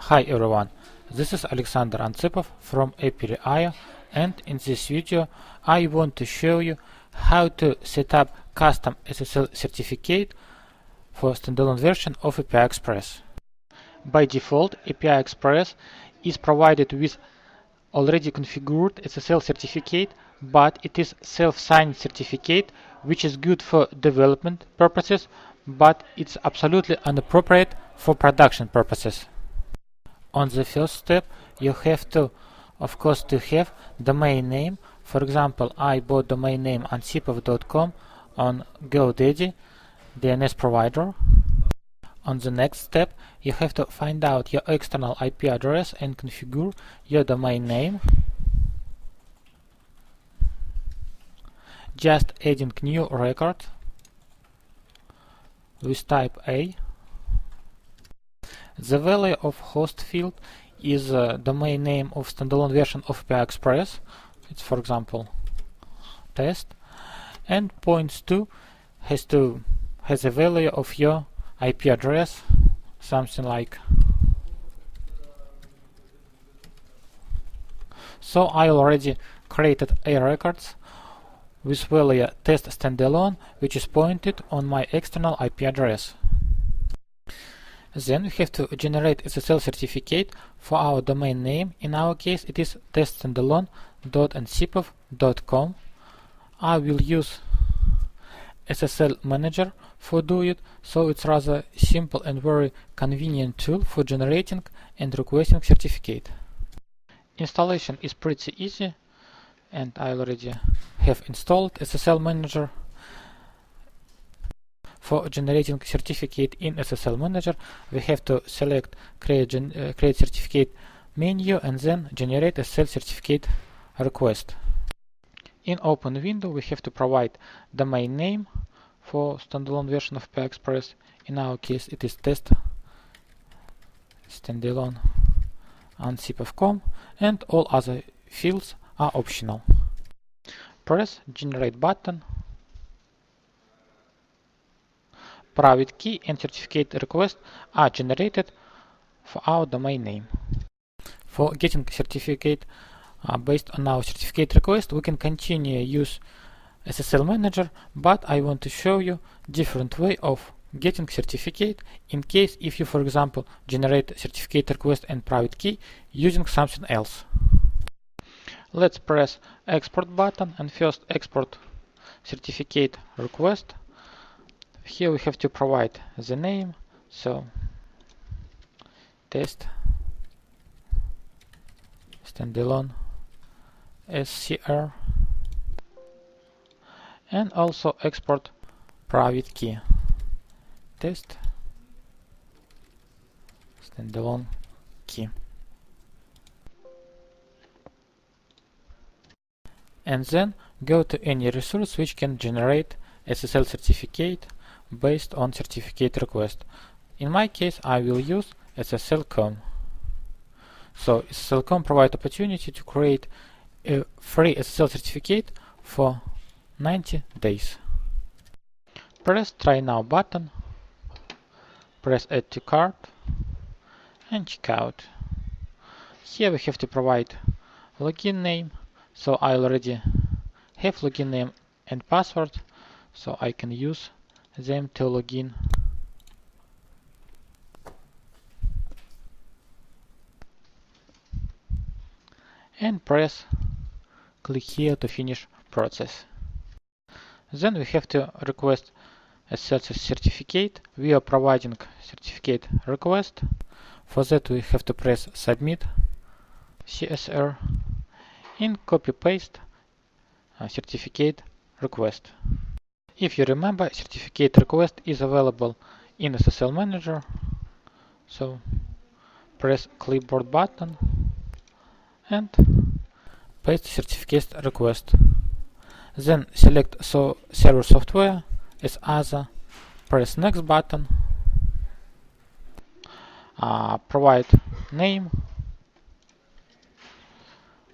Hi everyone, this is Alexander Antsipov from API, and in this video I want to show you how to set up custom SSL certificate for standalone version of API Express. By default, API Express is provided with already configured SSL certificate, but it is self-signed certificate which is good for development purposes, but it's absolutely inappropriate for production purposes. On the first step, you have to, of course, to have domain name. For example, I bought domain name antsipov.com on GoDaddy, DNS provider. On the next step, you have to find out your external IP address and configure your domain name. Just adding new record with type A. The value of host field is domain name of standalone version of API Express. It's, for example, test. And points 2 has a value of your IP address, something like. So I already created a records with value test standalone, which is pointed on my external IP address. Then we have to generate SSL certificate for our domain name. In our case, it is teststandalone.antsipov.com. I will use SSL manager for doing it, so it's rather simple and very convenient tool for generating and requesting certificate. Installation is pretty easy, and I already have installed SSL manager. For generating certificate in SSL Manager, we have to select create certificate menu and then generate SSL certificate request. In open window, we have to provide domain name for standalone version of API Express. In our case, it is test standalone antsipov.com, and all other fields are optional. Press generate button. Private key and certificate request are generated for our domain name. For getting certificate based on our certificate request, we can continue use SSL manager, but I want to show you different way of getting certificate in case if you, for example, generate certificate request and private key using something else. Let's press export button and first export certificate request. Here we have to provide the name, so test standalone SCR, and also export private key test standalone key. And then go to any resource which can generate SSL certificate based on certificate request. In my case, I will use SSL.com. So SSL.com provides opportunity to create a free SSL certificate for 90 days. Press try now button, press add to cart and check out. Here we have to provide login name, so I already have login name and password, so I can use them to login. And press click here to finish process. Then we have to request a certificate. We are providing certificate request. For that we have to press submit CSR and copy paste certificate request. If you remember, certificate request is available in SSL Manager, so press clipboard button and paste certificate request. Then select server software as other, press next button, provide name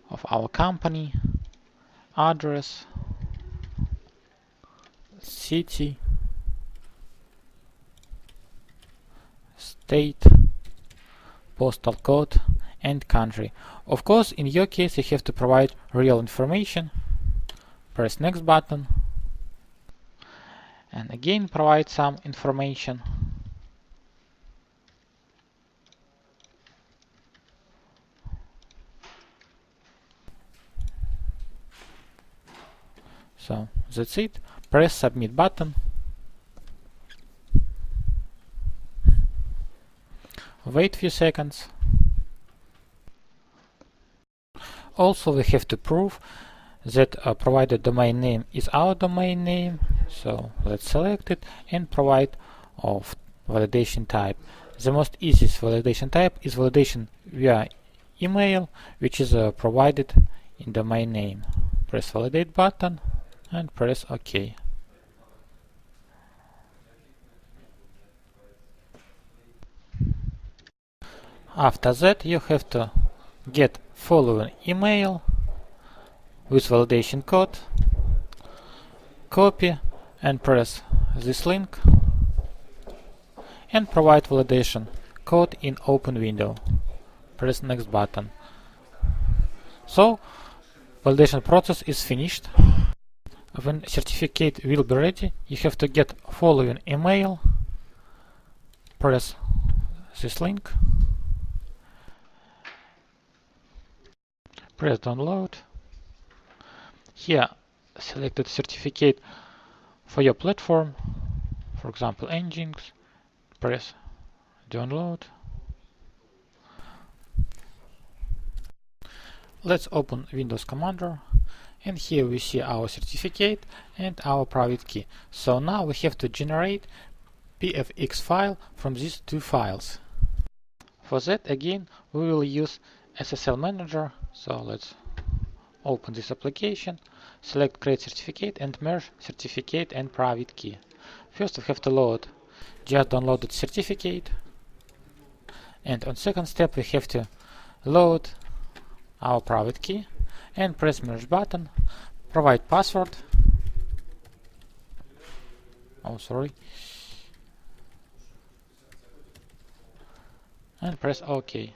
of our company, address, city, state, postal code, and country. Of course, in your case, you have to provide real information. Press next button, and again provide some information. So that's it. Press submit button. Wait few seconds. Also, we have to prove that provided domain name is our domain name. So let's select it and provide of validation type. The most easiest validation type is validation via email, which is provided in domain name. Press validate button and press OK. After that, you have to get following email with validation code, copy and press this link and provide validation code in open window. Press next button. So validation process is finished. When certificate will be ready, you have to get following email, press this link, press download. Here selected certificate for your platform, for example Nginx. Press download. Let's open Windows Commander, and here we see our certificate and our private key. So now we have to generate PFX file from these two files. For that, again, we will use SSL Manager. So let's open this application, select create certificate and merge certificate and private key. First we have to load just downloaded certificate, and on second step we have to load our private key and press merge button, provide password, and press OK.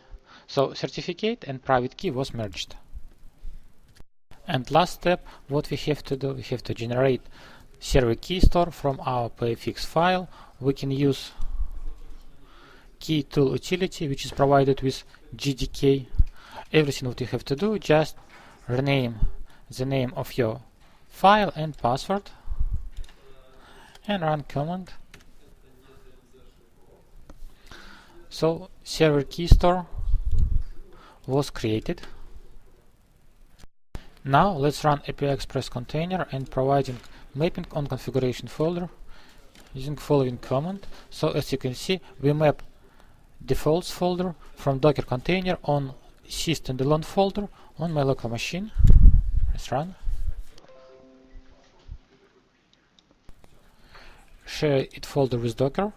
So certificate and private key was merged. And last step, what we have to do, we have to generate server key store from our PFX file. We can use key tool utility, which is provided with GDK. Everything what you have to do, just rename the name of your file and password and run command. So server key store was created. Now let's run API Express container and providing mapping on configuration folder using following command. So as you can see, we map defaults folder from Docker container on C standalone folder on my local machine. Let's run. Share it folder with Docker.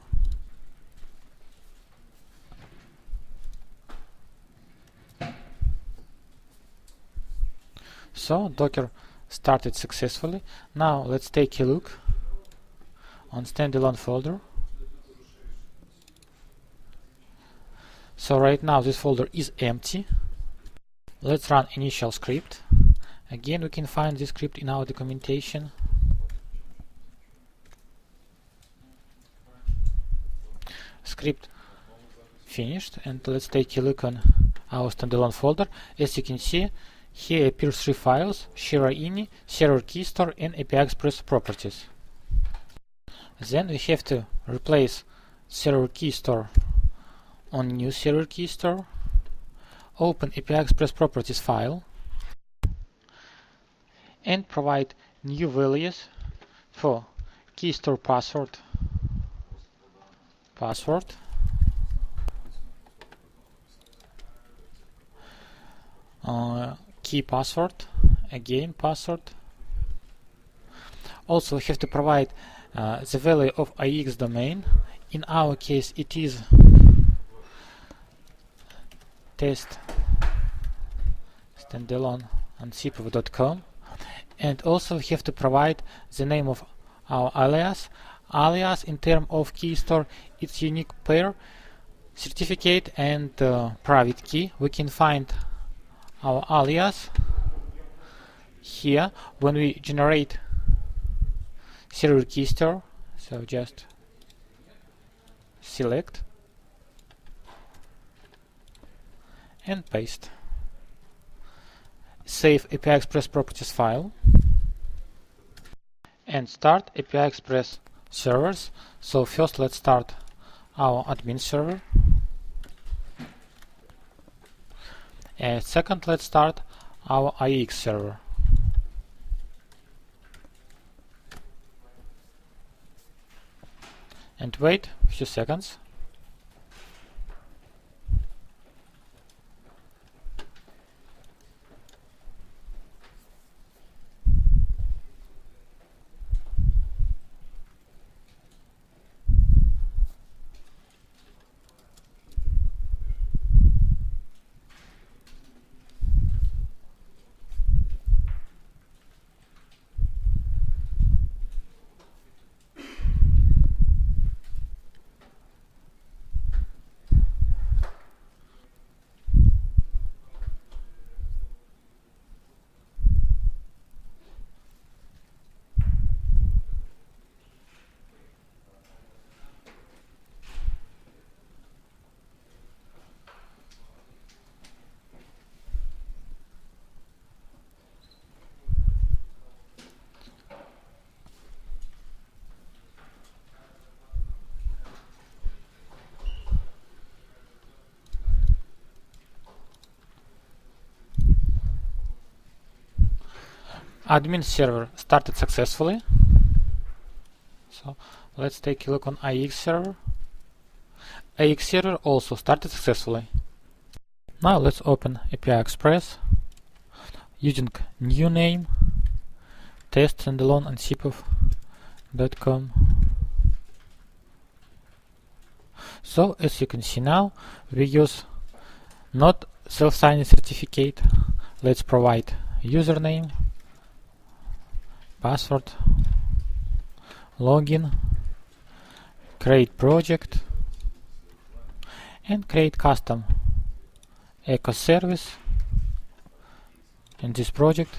So Docker started successfully. Now let's take a look on standalone folder. So right now this folder is empty. Let's run initial script. Again, we can find this script in our documentation. Script finished, and let's take a look on our standalone folder. As you can see, here appear three files: Shira ini, server key store, and API Express properties. Then we have to replace server key store on new server key store, open API Express properties file, and provide new values for key store password, key password, again password. Also we have to provide the value of AX domain. In our case it is test standalone on cpv.com, and also we have to provide the name of our alias. Alias in terms of key store, it's unique pair certificate and private key. We can find our alias here when we generate server key store. So just select and paste. Save API Express properties file and start API Express servers. So first let's start our admin server, and second let's start our IX server. And wait a few seconds. Admin server started successfully. So let's take a look on IX server. IX server also started successfully. Now let's open API Express using new name test standalone ansipov.com. So as you can see now, we use not self-signing certificate. Let's provide username, password, login, create project, and create custom echo service. In this project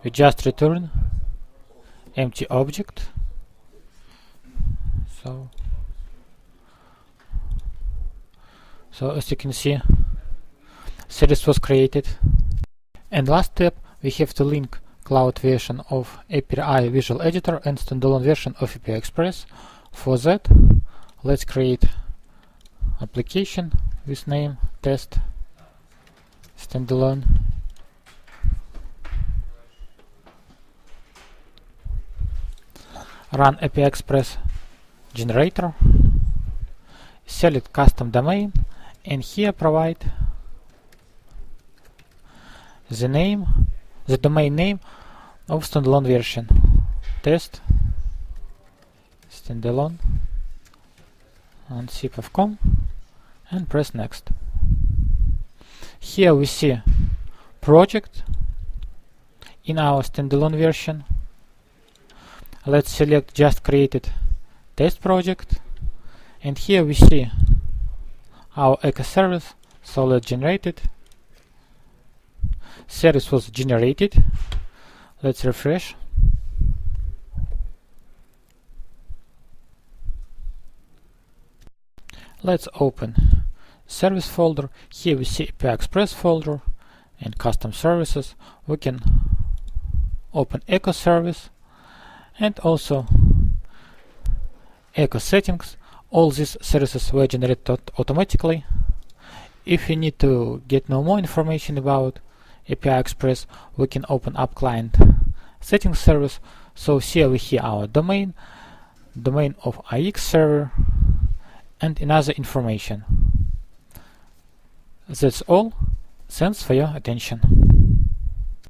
we just return empty object. So as you can see, service was created. And last step, we have to link cloud version of API Visual Editor and standalone version of API Express. For that, let's create application with name test standalone. Run API Express generator, select custom domain, and here provide the domain name of standalone version, test standalone ansipov.com, and press next. Here we see project in our standalone version. Let's select just created test project, and here we see our echo service. So let's generate it. Service was generated. Let's refresh. Let's open service folder. Here we see API Express folder and custom services. We can open echo service and also echo settings. All these services were generated automatically. If you need to get no more information about API Express, we can open up client settings service. So here we see our domain of IX server, and another information. That's all. Thanks for your attention.